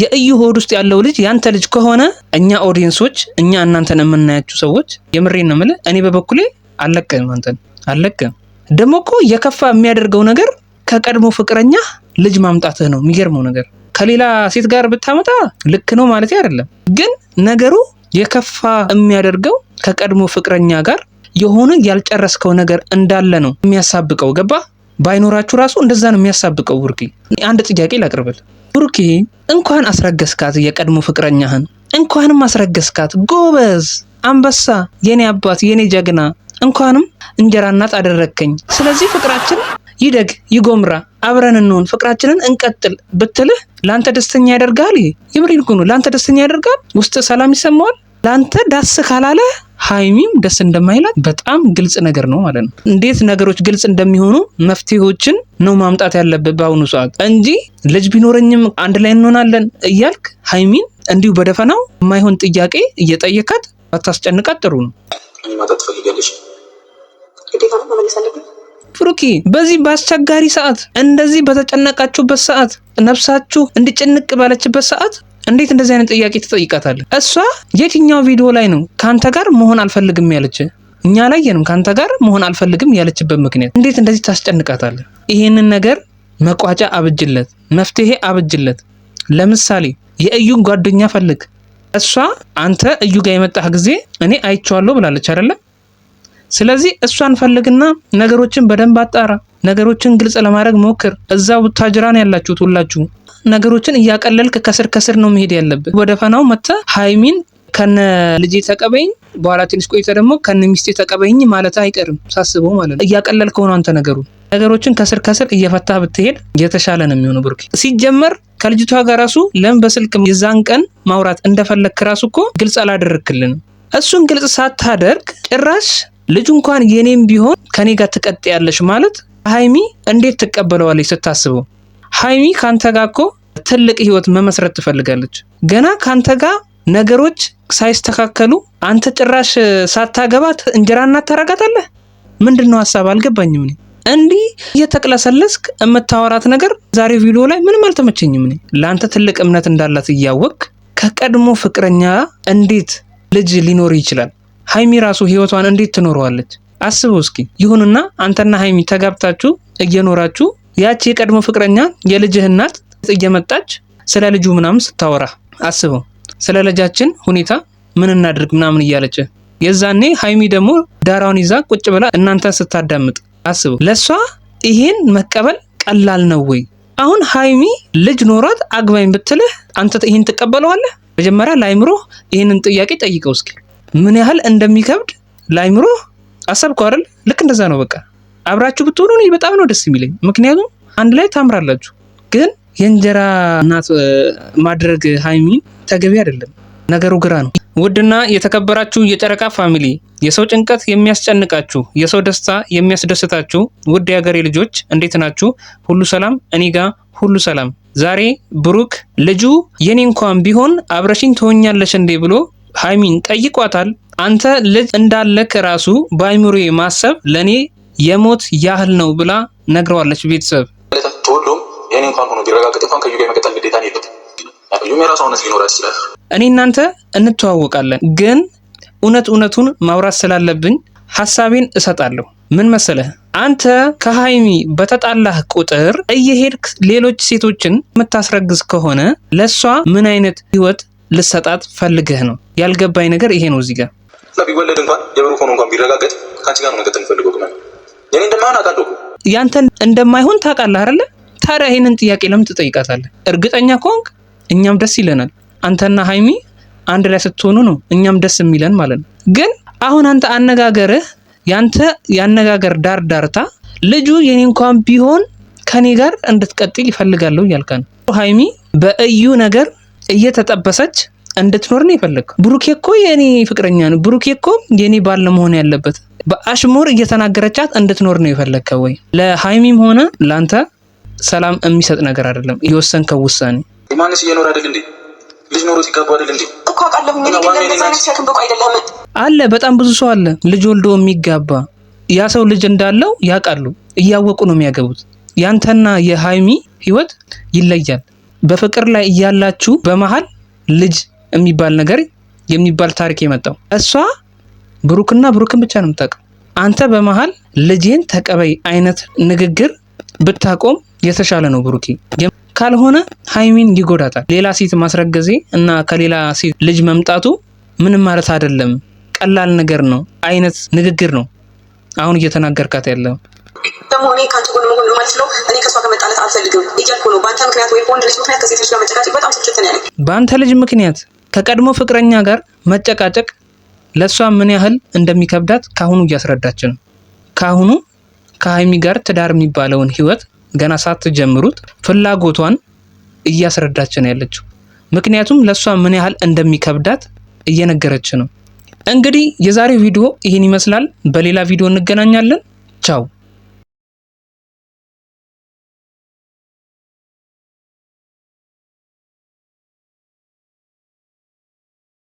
የእዩ ሆድ ውስጥ ያለው ልጅ ያንተ ልጅ ከሆነ እኛ ኦዲየንሶች እኛ እናንተን የምናያችሁ ሰዎች የምሬን ነው የምልህ እኔ በበኩሌ አለቀም አንተን አለቀም ደግሞ እኮ የከፋ የሚያደርገው ነገር ከቀድሞ ፍቅረኛ ልጅ ማምጣትህ ነው የሚገርመው ነገር ከሌላ ሴት ጋር ብታመጣ ልክ ነው ማለት አይደለም ግን ነገሩ የከፋ የሚያደርገው ከቀድሞ ፍቅረኛ ጋር የሆነ ያልጨረስከው ነገር እንዳለ ነው የሚያሳብቀው ገባ ባይኖራችሁ ራሱ እንደዛ ነው የሚያሳብቀው ብሩኬ አንድ ጥያቄ ላቅርብል ብሩኬ እንኳን አስረገስካት የቀድሞ ፍቅረኛህን እንኳንም አስረገስካት ጎበዝ አንበሳ የኔ አባት የኔ ጀግና እንኳንም እንጀራ እናት አደረከኝ ስለዚህ ፍቅራችን ይደግ ይጎምራ አብረን እንሆን ፍቅራችንን እንቀጥል ብትልህ ላንተ ደስተኛ ያደርጋል ይምሪን ኩኑ ላንተ ደስተኛ ያደርጋል ውስጥ ሰላም ይሰማዋል ላንተ ዳስ ካላለ ሃይሚም ደስ እንደማይላት በጣም ግልጽ ነገር ነው ማለት ነው እንዴት ነገሮች ግልጽ እንደሚሆኑ መፍትሄዎችን ነው ማምጣት ያለበት በአሁኑ ሰዓት እንጂ ልጅ ቢኖርኝም አንድ ላይ እንሆናለን እያልክ ሃይሚን እንዲሁ በደፈናው የማይሆን ጥያቄ እየጠየካት አታስጨንቃት ጥሩ ነው ማጣት ፈልጋለሽ ግዴታ ነው መመለስ አለብኝ ፍሩኪ በዚህ ባስቸጋሪ ሰዓት እንደዚህ በተጨነቃችሁበት ሰዓት ነፍሳችሁ እንዲጨንቅ ባለችበት ሰዓት እንዴት እንደዚህ አይነት ጥያቄ ትጠይቃታለህ እሷ የትኛው ቪዲዮ ላይ ነው ካንተ ጋር መሆን አልፈልግም ያለች እኛ ላይ የንም ካንተ ጋር መሆን አልፈልግም ያለችበት ምክንያት እንዴት እንደዚህ ታስጨንቃታለህ ይሄንን ነገር መቋጫ አብጅለት መፍትሄ አብጅለት ለምሳሌ የእዩን ጓደኛ ፈልግ እሷ አንተ እዩ ጋር የመጣህ ጊዜ እኔ አይቼዋለሁ ብላለች አይደለ ስለዚህ እሷን ፈልግና ነገሮችን በደንብ አጣራ ነገሮችን ግልጽ ለማድረግ ሞክር እዛው ታጅራን ያላችሁት ሁላችሁ ነገሮችን እያቀለልክ ከስር ነው መሄድ ያለበት ወደ ፈናው መጣ ሃይሚን ከነ ልጄ ተቀበይኝ በኋላ ትንሽ ቆይተ ደግሞ ከነ ሚስቴ ተቀበይኝ ማለት አይቀርም ሳስበው ማለት ነው እያቀለልከው ነው አንተ ነገሮችን ከስር እየፈታህ ብትሄድ የተሻለ ነው የሚሆነው ብሩክ ሲጀመር ከልጅቷ ጋር ራሱ ለምን በስልክ የዛን ቀን ማውራት እንደፈለክ ራሱ እኮ ግልጽ አላደረክልን እሱን ግልጽ ሳታደርግ ጭራሽ ልጅ እንኳን የኔም ቢሆን ከኔ ጋር ትቀጥያለሽ ማለት ሃይሚ እንዴት ትቀበለዋለች ስታስበው ሃይሚ ካንተ ጋር እኮ ትልቅ ህይወት መመስረት ትፈልጋለች ገና ካንተ ጋር ነገሮች ሳይስተካከሉ አንተ ጭራሽ ሳታገባት እንጀራ እናት ታረጋታለህ ምንድነው ሐሳብ አልገባኝም እኔ እንዲ እየተቅለሰለስክ እምታወራት ነገር ዛሬ ቪዲዮ ላይ ምንም አልተመቸኝም እኔ ላንተ ትልቅ እምነት እንዳላት እያወቅ ከቀድሞ ፍቅረኛ እንዴት ልጅ ሊኖር ይችላል ሃይሚ ራሱ ህይወቷን እንዴት ትኖረዋለች አስበው እስኪ ይሁንና አንተና ሃይሚ ተጋብታችሁ እየኖራችሁ ያቺ የቀድሞ ፍቅረኛ የልጅህ እናት እየመጣች ስለ ልጁ ምናምን ስታወራ አስበው ስለ ልጃችን ሁኔታ ምን እናድርግ ምናምን እያለች የዛኔ ሃይሚ ደግሞ ዳራውን ይዛ ቁጭ ብላ እናንተን ስታዳምጥ አስበው ለሷ ይሄን መቀበል ቀላል ነው ወይ አሁን ሃይሚ ልጅ ኖራት አግባኝ ብትልህ አንተ ይሄን ተቀበለዋለህ መጀመሪያ ላይምሮ ይሄንን ጥያቄ ጠይቀው እስኪ ምን ያህል እንደሚከብድ ላይምሮ አሰብከው አይደል ልክ እንደዛ ነው በቃ አብራችሁ ብትሆኑ ነው በጣም ነው ደስ የሚለኝ ምክንያቱም አንድ ላይ ታምራላችሁ ግን የእንጀራ እናት ማድረግ ሃይሚን ተገቢ አይደለም ነገሩ ግራ ነው ውድና የተከበራችሁ የጨረቃ ፋሚሊ የሰው ጭንቀት የሚያስጨንቃችሁ የሰው ደስታ የሚያስደስታችሁ ውድ የሀገሬ ልጆች እንዴት ናችሁ ሁሉ ሰላም እኔ ጋር ሁሉ ሰላም ዛሬ ብሩክ ልጁ የኔ እንኳን ቢሆን አብረሽኝ ትሆኛለሽ እንዴ ብሎ ሃይሚን ጠይቋታል አንተ ልጅ እንዳለክ ራሱ ባይምሮዬ ማሰብ ለኔ የሞት ያህል ነው ብላ ነግረዋለች ቤተሰብ ተወሎም የኔ እንኳን ሆኖ ቢረጋገጥ እንኳን ከዩ ጋር መቀጠል ግዴታ ነው ይበት ዩም የራሱ እውነት ሊኖራት ይችላል እኔ እናንተ እንተዋወቃለን ግን እውነቱን ማውራት ስላለብኝ ሐሳቤን እሰጣለሁ ምን መሰለህ አንተ ከሃይሚ በተጣላህ ቁጥር እየሄድክ ሌሎች ሴቶችን የምታስረግዝ ከሆነ ለሷ ምን አይነት ህይወት ልሰጣት ፈልገህ ነው ያልገባኝ ነገር ይሄ ነው እዚህ ጋር ቢወለድ እንኳን የብሩክ ሆኖ እንኳን ቢረጋገጥ ካንቺ ጋር ነው መቀጠል ፈልገው ከማን የኔ እንደማይሆን አውቃለሁ ያንተ እንደማይሆን ታውቃለህ አይደል ታዲያ ይሄንን ጥያቄ ለምን ትጠይቃታለህ እርግጠኛ ከሆንክ እኛም ደስ ይለናል አንተና ሃይሚ አንድ ላይ ስትሆኑ ነው እኛም ደስ የሚለን ማለት ነው ግን አሁን አንተ አነጋገርህ ያንተ ያነጋገር ዳርታ ልጁ የኔ እንኳን ቢሆን ከኔ ጋር እንድትቀጥል ይፈልጋለሁ ያልካን ሃይሚ በእዩ ነገር እየተጠበሰች እንድትኖር ነው ይፈልግ ብሩኬ እኮ የኔ ፍቅረኛ ነው ብሩኬ እኮ የኔ ባል መሆን ያለበት በአሽሙር እየተናገረቻት እንድትኖር ነው ይፈልከው ወይ ለሃይሚም ሆነ ላንተ ሰላም የሚሰጥ ነገር አይደለም እየወሰንከው ውሳኔ ማንስ እየኖር አይደል እንዴ ልጅ ኖሮ ሲጋባ አይደል እንዴ እኮ አቃለሁ ምን ይደረጋል አለ በጣም ብዙ ሰው አለ ልጅ ወልዶ የሚጋባ ያ ሰው ልጅ እንዳለው ያውቃሉ እያወቁ ነው የሚያገቡት ያንተና የሃይሚ ህይወት ይለያል በፍቅር ላይ እያላችሁ በመሃል ልጅ የሚባል ነገር የሚባል ታሪክ የመጣው እሷ ብሩክና ብሩክን ብቻ ነው የምታውቀው። አንተ በመሃል ልጄን ተቀበይ አይነት ንግግር ብታቆም የተሻለ ነው ብሩኬ። ካልሆነ ሃይሚን ይጎዳታል። ሌላ ሴት ማስረገዜ እና ከሌላ ሴት ልጅ መምጣቱ ምንም ማለት አይደለም፣ ቀላል ነገር ነው አይነት ንግግር ነው አሁን እየተናገርካት ያለው። ደግሞ እኔ ከአንተ ጎን መሆን ማለት ነው። እኔ ከሷ ጋር መጣላት አልፈልግም እያልኩ ነው። በአንተ ምክንያት ወይ በወንድ ልጅ ምክንያት ከሴቶች ጋር መጨቃጨቅ በጣም ስልችት ነው ያለኝ። በአንተ ልጅ ምክንያት ከቀድሞ ፍቅረኛ ጋር መጨቃጨቅ ለሷ ምን ያህል እንደሚከብዳት ካሁኑ እያስረዳች ነው። ካሁኑ ከሃይሚ ጋር ትዳር የሚባለውን ህይወት ገና ሳትጀምሩት ፍላጎቷን እያስረዳች ነው ያለችው። ምክንያቱም ለሷ ምን ያህል እንደሚከብዳት እየነገረች ነው። እንግዲህ የዛሬው ቪዲዮ ይህን ይመስላል። በሌላ ቪዲዮ እንገናኛለን። ቻው።